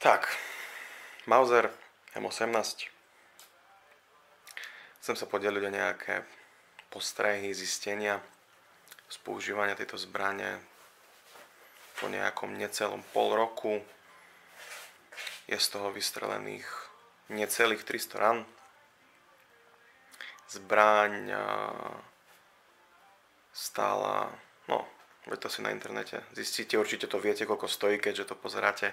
Tak, Mauser M18. Chcem sa podeliť o nejaké postrehy, zistenia z používania tejto zbrane po nejakom necelom pol roku. Je z toho vystrelených necelých 300 ran. Zbraň stála, veď to si na internete zistíte, určite to viete, koľko stojí, keďže to pozeráte.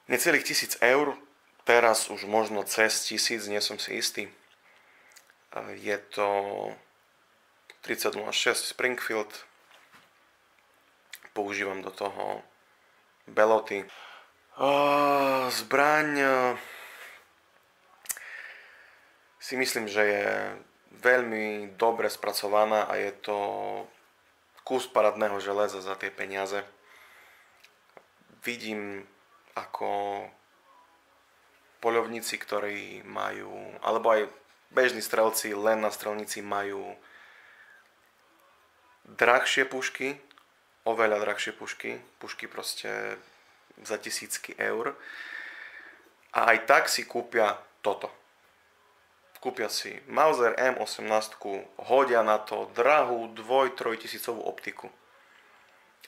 Necelých 1000 eur, teraz už možno cez 1000, nie som si istý. Je to 3006 Springfield. Používam do toho beloty. Zbraň si myslím, že je veľmi dobre spracovaná a je to kus parádneho železa za tie peniaze. Vidím, ako poľovníci, ktorí majú, alebo aj bežní strelci len na strelnici majú drahšie pušky, oveľa drahšie pušky proste za tisícky eur. A aj tak si kúpia toto. Kúpia si Mauser M18, hodia na to drahú 2-3 tisícovú optiku.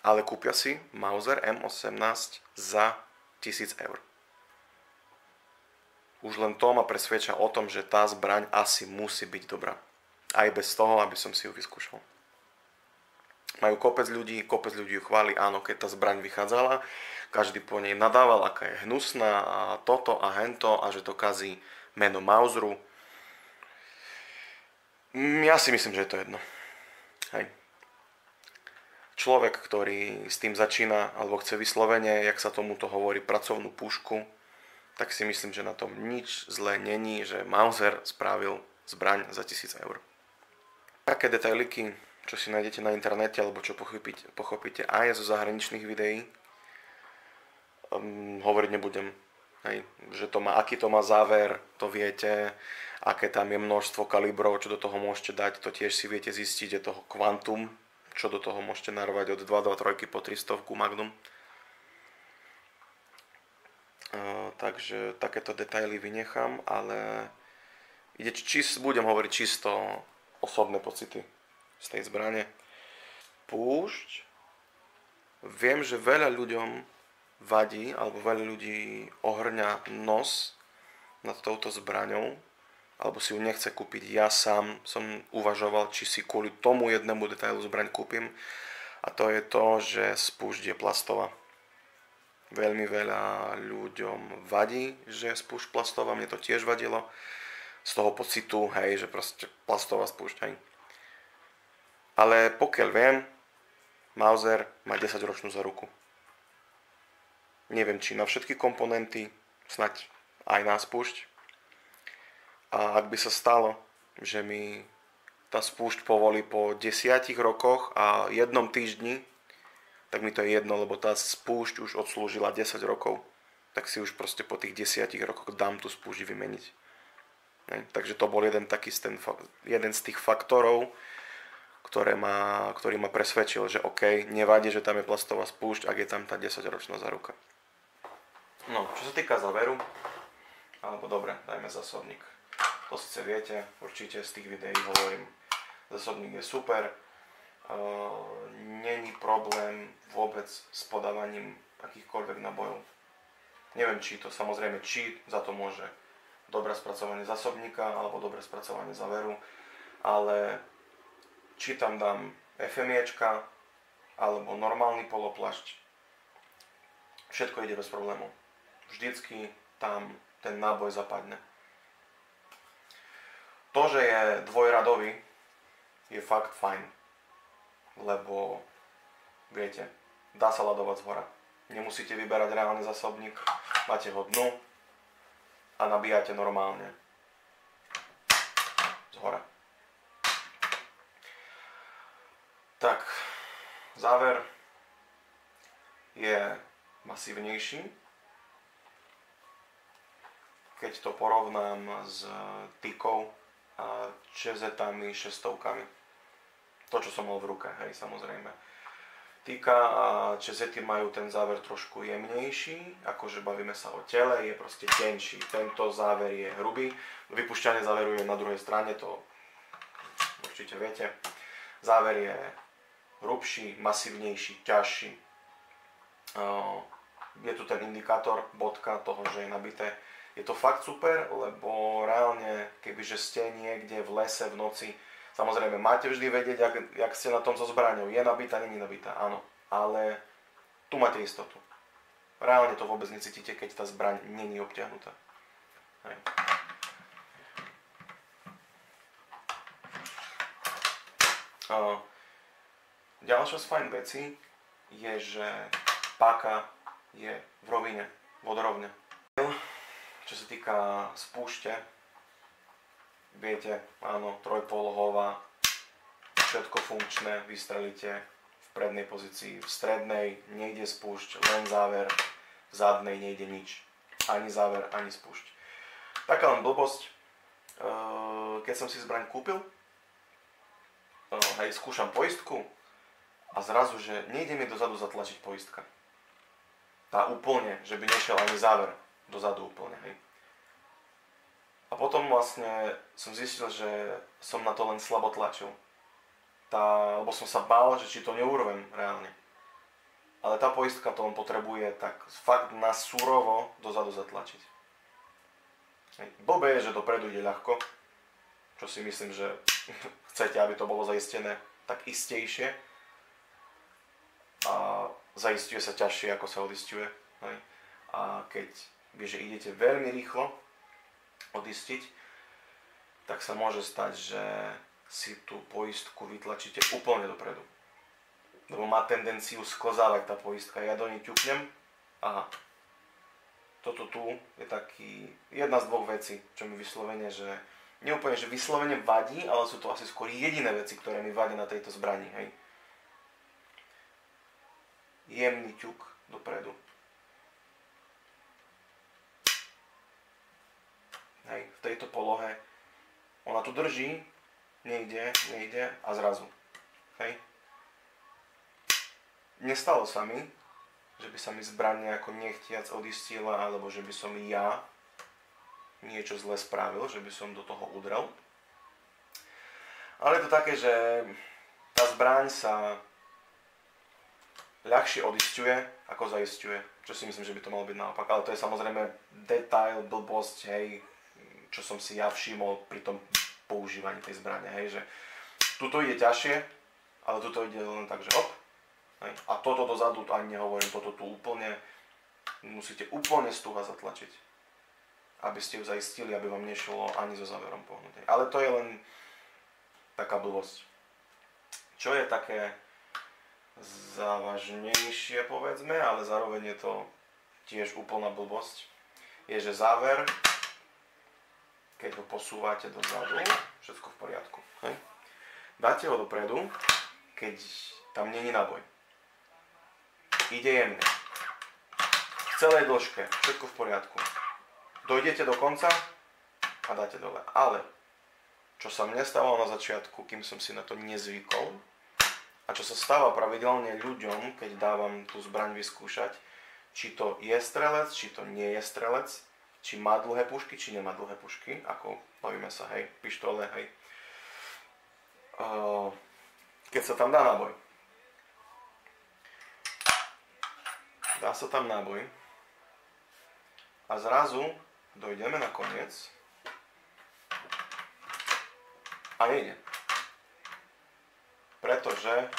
Ale kúpia si Mauser M18 za 1000 eur. Už len to ma presvedča o tom, že tá zbraň asi musí byť dobrá. Aj bez toho, aby som si ju vyskúšal. Majú kopec ľudí ju chváli, áno, keď tá zbraň vychádzala, každý po nej nadával, aká je hnusná a toto a hento a že to kazí meno Mauseru. Ja si myslím, že je to jedno. Hej. Človek, ktorý s tým začína, alebo chce vyslovene, jak sa tomuto hovorí, pracovnú pušku, tak si myslím, že na tom nič zlé není, že Mauser spravil zbraň za 1000 eur. Také detailiky, čo si nájdete na internete, alebo čo pochopíte aj zo zahraničných videí, hovoriť nebudem. Hej. Že to má, aký to má záver, to viete, aké tam je množstvo kalibrov, čo do toho môžete dať, to tiež si viete zistiť, je toho kvantum, čo do toho môžete narvať od 223 po 300 Magnum. Takže takéto detaily vynechám, ale budem hovoriť čisto osobné pocity z tej zbrane. Púšť. Viem, že veľa ľuďom vadí, alebo veľa ľudí ohrňa nos nad touto zbraňou, alebo si ju nechce kúpiť. Ja sám som uvažoval, či si kvôli tomu jednému detailu zbraň kúpim, a to je to, že spúšť je plastová. Veľmi veľa ľuďom vadí, že je spúšť plastová, mne to tiež vadilo. Z toho pocitu, hej, že proste plastová spúšť, hej. Ale pokiaľ viem, Mauser má 10-ročnú záruku. Neviem, či na všetky komponenty, snať aj na spúšť. A ak by sa stalo, že mi tá spúšť povolí po 10 rokoch a 1 týždni, tak mi to je jedno, lebo tá spúšť už odslúžila 10 rokov. Tak si už proste po tých 10 rokoch dám tú spúšť vymeniť. Takže to bol jeden z tých faktorov, ktorý ma presvedčil, že OK, nevadí, že tam je plastová spúšť, ak je tam tá 10-ročná záruka. No, čo sa týka záveru, alebo dobre, dajme zásobník. To síce viete, určite z tých videí hovorím, zásobník je super, není problém vôbec s podávaním akýchkoľvek nábojov. Neviem, samozrejme, či za to môže dobré spracovanie zásobníka alebo dobré spracovanie záveru, ale či tam dám FMIčka alebo normálny poloplašť, všetko ide bez problémov. Vždycky tam ten náboj zapadne. To, že je dvojradový, je fakt fajn, lebo viete, dá sa ľadovať zhora. Nemusíte vyberať reálny zásobník, máte ho dnu a nabíjate normálne zhora. Tak, záver je masívnejší. Keď to porovnám s tykou a čezetami, šestovkami. To, čo som mal v ruke, hej, samozrejme. týka a čezety majú ten záver trošku jemnejší, akože bavíme sa o tele, je proste tenší. Tento záver je hrubý, vypušťanie záveru je na druhej strane, to určite viete. Záver je hrubší, masívnejší, ťažší. Je tu ten indikátor, bodka toho, že je nabité. Je to fakt super, lebo reálne, kebyže ste niekde v lese v noci, samozrejme, máte vždy vedieť, jak ste na tom so zbraňou. Je nabitá, není nabitá, áno. Ale tu máte istotu. Reálne to vôbec necítite, keď tá zbraň není obťahnutá. Hej. Ďalšia z fajn vecí je, že páka je v rovine, vodorovne. Čo sa týka spúšte, viete, áno, trojpolohová, všetko funkčné, vystrelíte v prednej pozícii, v strednej nejde spúšť, len záver, v zadnej nejde nič. Ani záver, ani spúšť. Taká len blbosť, keď som si zbraň kúpil, hej, skúšam poistku a zrazu, že nejde mi dozadu zatlačiť poistka. Tá úplne, že by nešiel ani záver dozadu úplne, hej. A potom vlastne som zistil, že som na to len slabo tlačil. Lebo som sa bál, že či to neurvem reálne. Ale tá poistka to on potrebuje tak fakt na surovo dozadu zatlačiť. Hej. Blbé je, že dopredu ide ľahko, čo si myslím, že chcete, aby to bolo zaistené tak istejšie. A zaisťuje sa ťažšie, ako sa odisťuje. Hej. A keď vieš, že idete veľmi rýchlo odistiť, tak sa môže stať, že si tú poistku vytlačíte úplne dopredu. Lebo má tendenciu sklzávať tá poistka. Ja do nej ťuknem. Aha. Toto tu je taký jedna z dvoch vecí, čo mi vyslovene, že neúplne, že vyslovene vadí, ale sú to asi skôr jediné veci, ktoré mi vadia na tejto zbrani. Hej. Jemný ťuk dopredu. Hej, v tejto polohe ona tu drží, nejde a zrazu. Hej. Nestalo sa mi, že by sa mi zbraň nejako nechtiac odistila, alebo že by som ja niečo zle spravil, že by som do toho udrel. Ale je to také, že tá zbraň sa ľahšie odisťuje, ako zaisťuje. Čo si myslím, že by to malo byť naopak. Ale to je samozrejme detail, blbosť, hej, čo som si ja všimol pri tom používaní tej zbrane, hej, že tuto ide ťažšie, ale tuto ide len tak, že hop, hej, a toto dozadu, to ani nehovorím, toto tu úplne, musíte úplne stuha zatlačiť, aby ste ju zaistili, aby vám nešlo ani so záverom pohnúť. Ale to je len taká blbosť. Čo je také závažnejšie, povedzme, ale zároveň je to tiež úplná blbosť, je, že záver, keď ho posúvate dozadu, všetko v poriadku. Hej. Dáte ho dopredu, keď tam není náboj. Ide jemne. V celej dĺžke, všetko v poriadku. Dojdete do konca a dáte dole. Ale, čo sa mne stávalo na začiatku, kým som si na to nezvykol, a čo sa stáva pravidelne ľuďom, keď dávam tú zbraň vyskúšať, či to je strelec, či to nie je strelec, či má dlhé pušky, či nemá dlhé pušky, ako bavíme sa, hej, pištole, hej. Keď sa tam dá náboj. Dá sa tam náboj a zrazu dojdeme na koniec a nejde. Pretože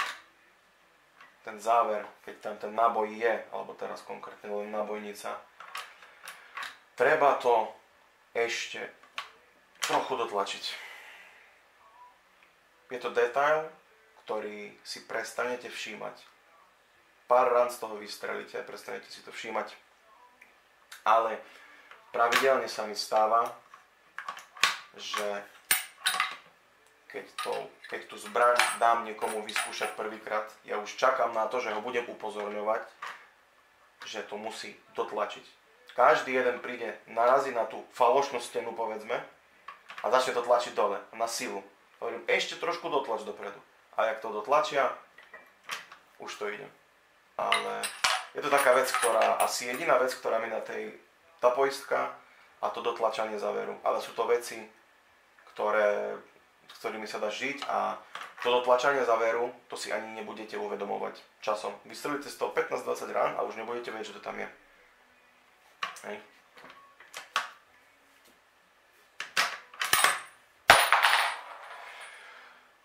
ten záver, keď tam ten náboj je, alebo teraz konkrétne len nábojnica, treba to ešte trochu dotlačiť. Je to detail, ktorý si prestanete všímať. Pár rán z toho vystrelíte, prestanete si to všímať. Ale pravidelne sa mi stáva, že keď tú zbraň dám niekomu vyskúšať prvýkrát, ja už čakám na to, že ho budem upozorňovať, že to musí dotlačiť. Každý jeden príde, narazí na tú falošnú stenu, povedzme, a začne to tlačiť dole, na silu. Hovorím, ešte trošku dotlač dopredu. A jak to dotlačia, už to ide. ale je to taká vec, ktorá, asi jediná vec, ktorá mi na tá poistka a to dotlačanie záveru. Ale sú to veci, s ktorými sa dá žiť a to dotlačanie záveru, to si ani nebudete uvedomovať časom. Vystrelíte z toho 15-20 rán a už nebudete vedieť, že to tam je. Hej.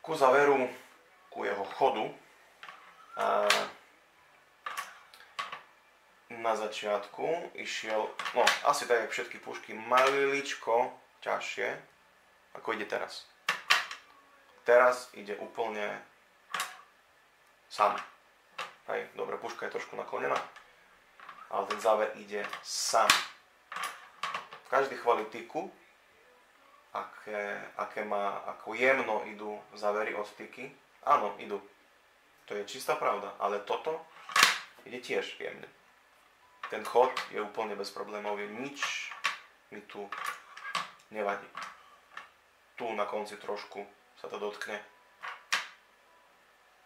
Ku záveru, ku jeho chodu, na začiatku išiel, no asi tak, jak všetky pušky, maliličko ťažšie, ako ide teraz. Teraz ide úplne sám. Hej, dobre, puška je trošku naklonená, ale ten záver ide sám. V každej chvíli tyku, ako jemno idú závery od tyky, áno, idú. To je čistá pravda, ale toto ide tiež jemne. Ten chod je úplne bez problémov, nič mi tu nevadí. Tu na konci trošku sa to dotkne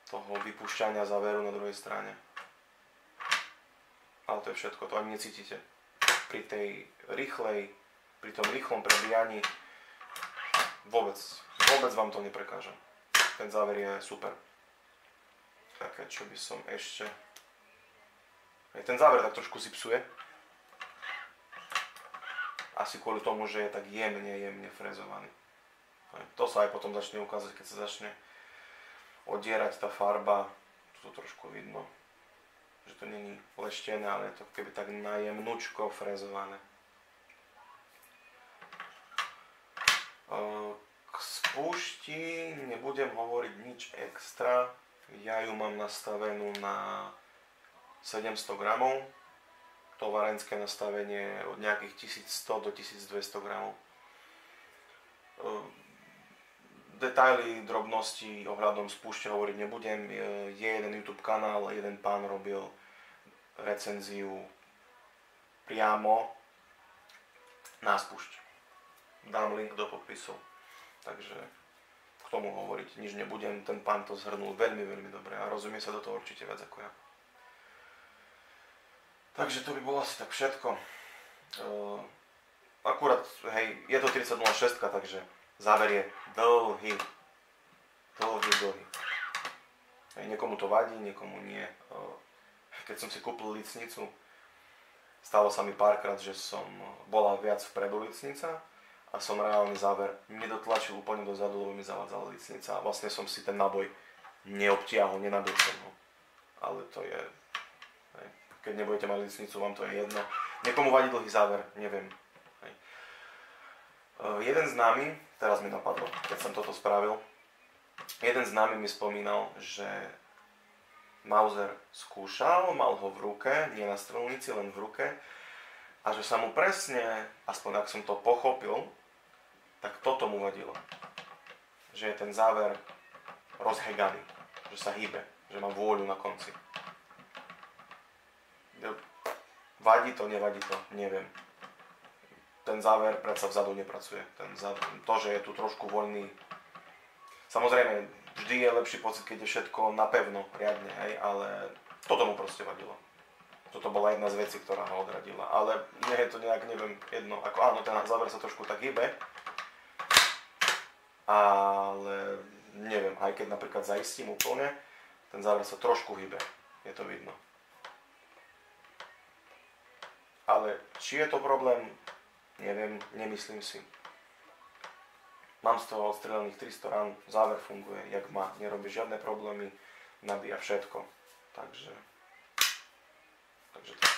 toho vypúšťania záveru na druhej strane. Ale to je všetko, to ani necítite. Pri tom rýchlom prebíjaní vôbec vám to neprekáža. Ten záver je super. Také, čo by som ešte... Ten záver tak trošku si psuje. Asi kvôli tomu, že je tak jemne frezovaný. To sa aj potom začne ukázať, keď sa začne odierať tá farba. Tu to trošku vidno, že to není leštené, ale je to keby tak najjemnúčko frezované. K spúšti nebudem hovoriť nič extra. Ja ju mám nastavenú na 700 gramov. Tovarenské nastavenie od nejakých 1100 do 1200 gramov. Detaily, drobnosti ohľadom spúšte hovoriť nebudem. Je jeden YouTube kanál, jeden pán robil recenziu priamo na spúšť. Dám link do podpisu. Takže k tomu hovoriť nič nebudem. Ten pán to zhrnul veľmi dobre a rozumie sa do toho určite viac ako ja. Takže to by bolo asi tak všetko. Akurát, hej, je to 30.06, takže záver je dlhý. Hej, niekomu to vadí, niekomu nie. Keď som si kúpil licnicu, stalo sa mi párkrát, že som bola viac vpredu licnica a som reálny záver nedotlačil úplne dozadu, lebo mi zavádzala licnica a vlastne som si ten náboj neobtiahol, nenabil som ho. Ale to je... Hej, keď nebudete mať licnicu, vám to je jedno. Niekomu vadí dlhý záver, neviem. Hej. Jeden známy, teraz mi napadlo, keď som toto spravil, jeden známy mi spomínal, že Mauser skúšal, mal ho v ruke, nie na strelnici, len v ruke, a že sa mu presne, aspoň ak som to pochopil, tak toto mu vadilo. Že je ten záver rozheganý, že sa hýbe, že má vôľu na konci. Vadí to, nevadí to, neviem. Ten záver predsa vzadu nepracuje. To, že je tu trošku voľný. Samozrejme, vždy je lepší pocit, keď je všetko napevno, riadne, hej, ale toto mu proste vadilo. Toto bola jedna z vecí, ktorá ho odradila. Ale nie je to nejak, neviem, jedno. Ako áno, ten záver sa trošku tak hýbe. Ale neviem, aj keď napríklad zaistím úplne, ten záver sa trošku hýbe. Je to vidno. Ale či je to problém, neviem, nemyslím si. Mám z toho odstrelených 300 rán, záver funguje, jak má, nerobí žiadne problémy, nabíja všetko. Takže tak.